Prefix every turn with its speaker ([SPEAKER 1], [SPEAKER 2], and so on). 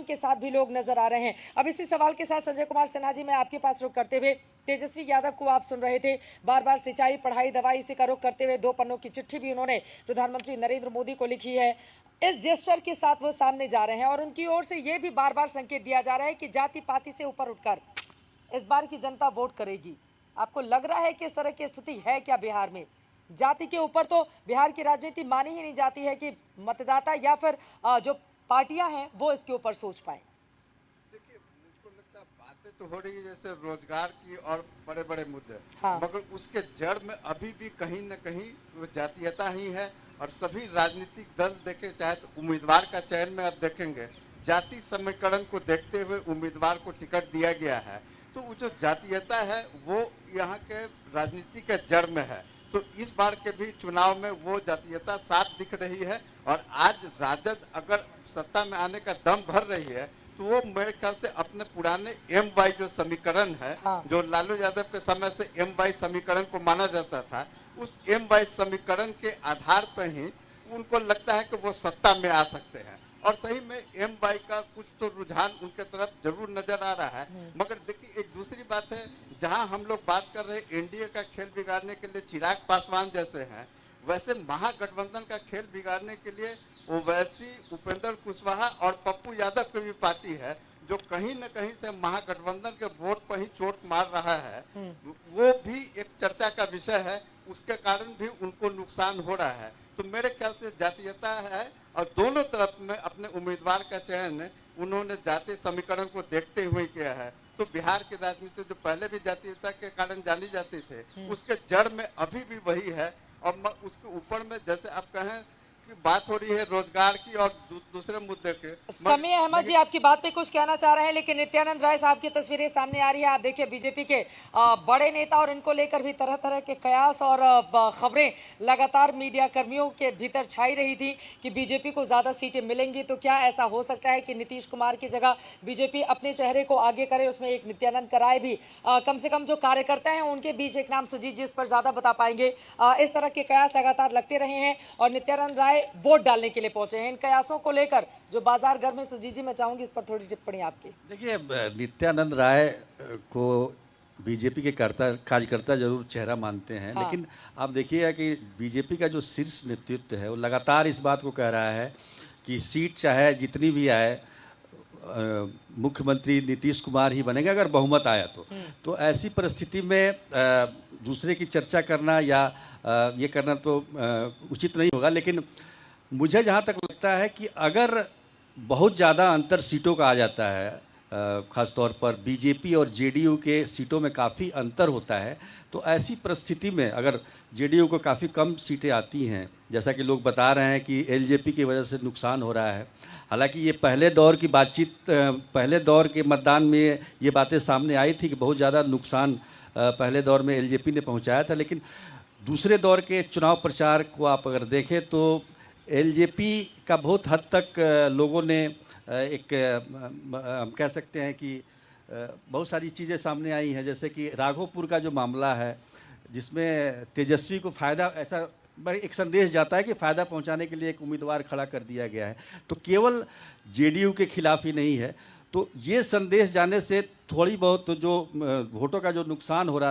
[SPEAKER 1] Background के साथ भी लोग नजर आ रहे हैं। अब इसी सवाल के साथ संजय कुमार सिन्हा जी, मैं आपके पास रुख करते हुए, तेजस्वी यादव को आप सुन रहे थे, बार बार सिंचाई, पढ़ाई, दवाई से का रुख करते हुए 2 पन्नों की चिट्ठी भी उन्होंने प्रधानमंत्री नरेंद्र मोदी को लिखी है। इस जेस्चर के साथ वो सामने जा रहे हैं और उनकी ओर से ये भी बार बार संकेत दिया जा रहा है कि जाति पाति से ऊपर उठकर इस बार की जनता वोट करेगी। आपको लग रहा है कि इस तरह की स्थिति है क्या बिहार में? जाति के ऊपर तो बिहार की राजनीति मानी ही नहीं जाती है कि मतदाता या फिर जो पार्टियां हैं वो इसके ऊपर सोच पाए।
[SPEAKER 2] देखिए, मुझको लगता है बातें तो हो रही है जैसे रोजगार की और बड़े बड़े मुद्दे,
[SPEAKER 1] हाँ।
[SPEAKER 2] मगर उसके जड़ में अभी भी कहीं न कहीं वो जातीयता ही है। और सभी राजनीतिक दल देखे, चाहे तो उम्मीदवार का चयन में अब देखेंगे, जाति समीकरण को देखते हुए उम्मीदवार को टिकट दिया गया है। तो वो जो जातीयता है वो यहाँ के राजनीति के जड़ में है। तो इस बार के भी चुनाव में वो जातीयता साफ दिख रही है। और आज राजद अगर सत्ता में आने का दम भर रही है तो वो मेरे ख्याल से अपने पुराने MY जो समीकरण है,
[SPEAKER 1] हाँ।
[SPEAKER 2] जो लालू यादव के समय से MY समीकरण को माना जाता था, उस MY समीकरण के आधार पर ही उनको लगता है कि वो सत्ता में आ सकते हैं। और सही में MY का कुछ तो रुझान उनके तरफ जरूर नजर आ रहा है। मगर देखिए, एक दूसरी बात है, जहां हम लोग बात कर रहे हैं NDA का खेल बिगाड़ने के लिए चिराग पासवान जैसे हैं, वैसे महागठबंधन का खेल बिगाड़ने के लिए ओवैसी, उपेंद्र कुशवाहा और पप्पू यादव की भी पार्टी है, जो कहीं न कहीं से महागठबंधन के वोट पर ही चोट मार रहा है। वो भी एक चर्चा का विषय है, उसके कारण भी उनको नुकसान हो रहा है। तो मेरे ख्याल से जातीयता है और दोनों तरफ में अपने उम्मीदवार का चयन उन्होंने जातीय समीकरण को देखते हुए किया है। तो बिहार की राजनीति जो पहले भी जातीयता के कारण जानी जाती थे, उसके जड़ में अभी भी वही है। और उसके ऊपर में जैसे आप कहें कि बात हो रही है रोजगार की और दूसरे मुद्दे के,
[SPEAKER 1] समीर अहमद जी आपकी बात पे कुछ कहना चाह रहे हैं, लेकिन नित्यानंद राय साहब की तस्वीरें सामने आ रही है। आप देखिए, बीजेपी के बड़े नेता और इनको लेकर भी तरह तरह के कयास और खबरें लगातार मीडिया कर्मियों के भीतर छाई रही थी कि बीजेपी को ज्यादा सीटें मिलेंगी। तो क्या ऐसा हो सकता है कि नीतीश कुमार की जगह बीजेपी अपने चेहरे को आगे करे? उसमें एक नित्यानंद राय भी, कम से कम जो कार्यकर्ता हैं उनके बीच एक नाम सुजीत जी इस पर ज्यादा बता पाएंगे। इस तरह के कयास लगातार लगते रहे हैं और नित्यानंद राय वोट डालने के लिए पहुंचे हैं। इन कयासों को लेकर जो बाजार घर में, सुजीत जी मैं चाहूंगी इस पर थोड़ी टिप्पणी आपकी।
[SPEAKER 3] देखिए, नित्यानंद राय को बीजेपी के कार्यकर्ता जरूर चेहरा मानते हैं,
[SPEAKER 1] हाँ।
[SPEAKER 3] लेकिन आप देखिएगा कि बीजेपी का जो शीर्ष नेतृत्व है वो लगातार इस बात को कह रहा है कि सीट चाहे जितनी भी आए, मुख्यमंत्री नीतीश कुमार ही बनेगा अगर बहुमत आया तो ऐसी परिस्थिति में दूसरे की चर्चा करना या ये करना तो उचित नहीं होगा। लेकिन मुझे जहाँ तक लगता है कि अगर बहुत ज़्यादा अंतर सीटों का आ जाता है, ख़ासतौर पर बीजेपी और जेडीयू के सीटों में काफ़ी अंतर होता है, तो ऐसी परिस्थिति में अगर जेडीयू को काफ़ी कम सीटें आती हैं, जैसा कि लोग बता रहे हैं कि एलजेपी की वजह से नुकसान हो रहा है। हालांकि ये पहले दौर की बातचीत, पहले दौर के मतदान में ये बातें सामने आई थी कि बहुत ज़्यादा नुकसान पहले दौर में एलजेपी ने पहुँचाया था। लेकिन दूसरे दौर के चुनाव प्रचार को आप अगर देखें तो एलजेपी का बहुत हद तक लोगों ने एक हम कह सकते हैं कि बहुत सारी चीज़ें सामने आई हैं, जैसे कि राघोपुर का जो मामला है जिसमें तेजस्वी को फ़ायदा, ऐसा एक संदेश जाता है कि फ़ायदा पहुंचाने के लिए एक उम्मीदवार खड़ा कर दिया गया है। तो केवल जेडीयू के खिलाफ ही नहीं है, तो ये संदेश जाने से थोड़ी बहुत जो वोटों का जो नुकसान हो रहा